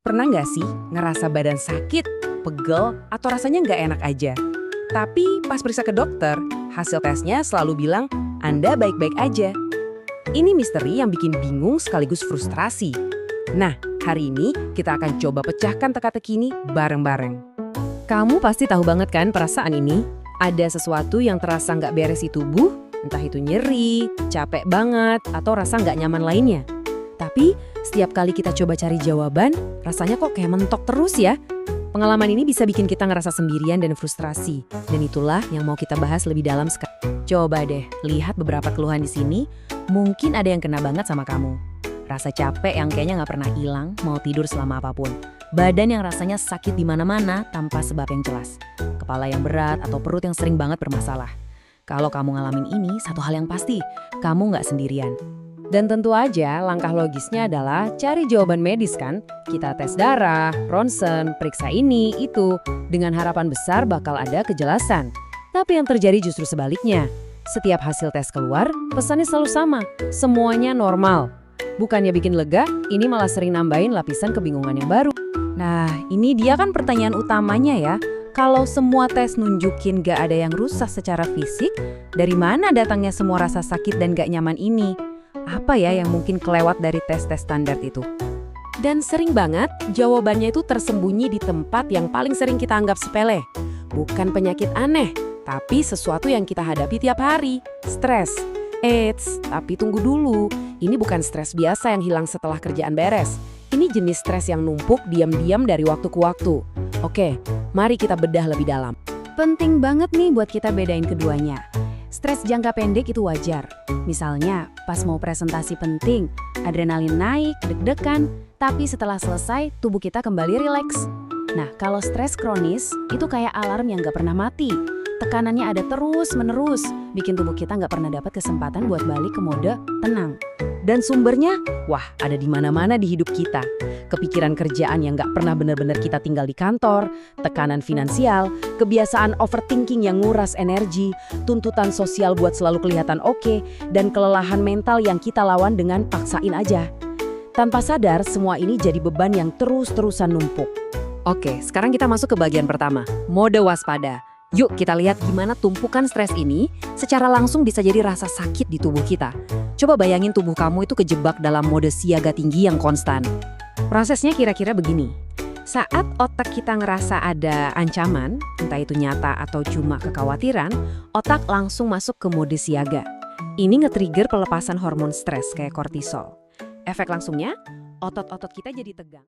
Pernah nggak sih ngerasa badan sakit, pegel, atau rasanya nggak enak aja? Tapi pas periksa ke dokter, hasil tesnya selalu bilang, Anda baik-baik aja. Ini misteri yang bikin bingung sekaligus frustrasi. Nah, hari ini kita akan coba pecahkan teka-teki ini bareng-bareng. Kamu pasti tahu banget kan perasaan ini? Ada sesuatu yang terasa nggak beres di tubuh, entah itu nyeri, capek banget, atau rasa nggak nyaman lainnya. Tapi setiap kali kita coba cari jawaban, rasanya kok kayak mentok terus ya. Pengalaman ini bisa bikin kita ngerasa sendirian dan frustrasi. Dan itulah yang mau kita bahas lebih dalam sekarang. Coba deh, lihat beberapa keluhan di sini. Mungkin ada yang kena banget sama kamu. Rasa capek yang kayaknya nggak pernah hilang, mau tidur selama apapun. Badan yang rasanya sakit di mana-mana tanpa sebab yang jelas. Kepala yang berat atau perut yang sering banget bermasalah. Kalau kamu ngalamin ini, satu hal yang pasti, kamu nggak sendirian. Dan tentu aja langkah logisnya adalah cari jawaban medis kan. Kita tes darah, ronsen, periksa ini, itu. Dengan harapan besar bakal ada kejelasan. Tapi yang terjadi justru sebaliknya. Setiap hasil tes keluar, pesannya selalu sama. Semuanya normal. Bukannya bikin lega, ini malah sering nambahin lapisan kebingungan yang baru. Nah, ini dia kan pertanyaan utamanya ya. Kalau semua tes nunjukin gak ada yang rusak secara fisik, dari mana datangnya semua rasa sakit dan gak nyaman ini? Apa ya yang mungkin kelewat dari tes-tes standar itu? Dan sering banget jawabannya itu tersembunyi di tempat yang paling sering kita anggap sepele. Bukan penyakit aneh, tapi sesuatu yang kita hadapi tiap hari. Stres. Eits, tapi tunggu dulu. Ini bukan stres biasa yang hilang setelah kerjaan beres. Ini jenis stres yang numpuk diam-diam dari waktu ke waktu. Oke, mari kita bedah lebih dalam. Penting banget nih buat kita bedain keduanya. Stres jangka pendek itu wajar. Misalnya, pas mau presentasi penting, adrenalin naik, deg-degan, tapi setelah selesai, tubuh kita kembali rileks. Nah, kalau stres kronis, itu kayak alarm yang gak pernah mati. Tekanannya ada terus-menerus, bikin tubuh kita gak pernah dapat kesempatan buat balik ke mode tenang. Dan sumbernya, wah, ada di mana-mana di hidup kita. Kepikiran kerjaan yang gak pernah benar-benar kita tinggal di kantor, tekanan finansial, kebiasaan overthinking yang nguras energi, tuntutan sosial buat selalu kelihatan oke, dan kelelahan mental yang kita lawan dengan paksain aja. Tanpa sadar, semua ini jadi beban yang terus-terusan numpuk. Oke, sekarang kita masuk ke bagian pertama, mode waspada. Yuk kita lihat gimana tumpukan stres ini secara langsung bisa jadi rasa sakit di tubuh kita. Coba bayangin tubuh kamu itu kejebak dalam mode siaga tinggi yang konstan. Prosesnya kira-kira begini. Saat otak kita ngerasa ada ancaman, entah itu nyata atau cuma kekhawatiran, otak langsung masuk ke mode siaga. Ini nge-trigger pelepasan hormon stres kayak kortisol. Efek langsungnya, otot-otot kita jadi tegang.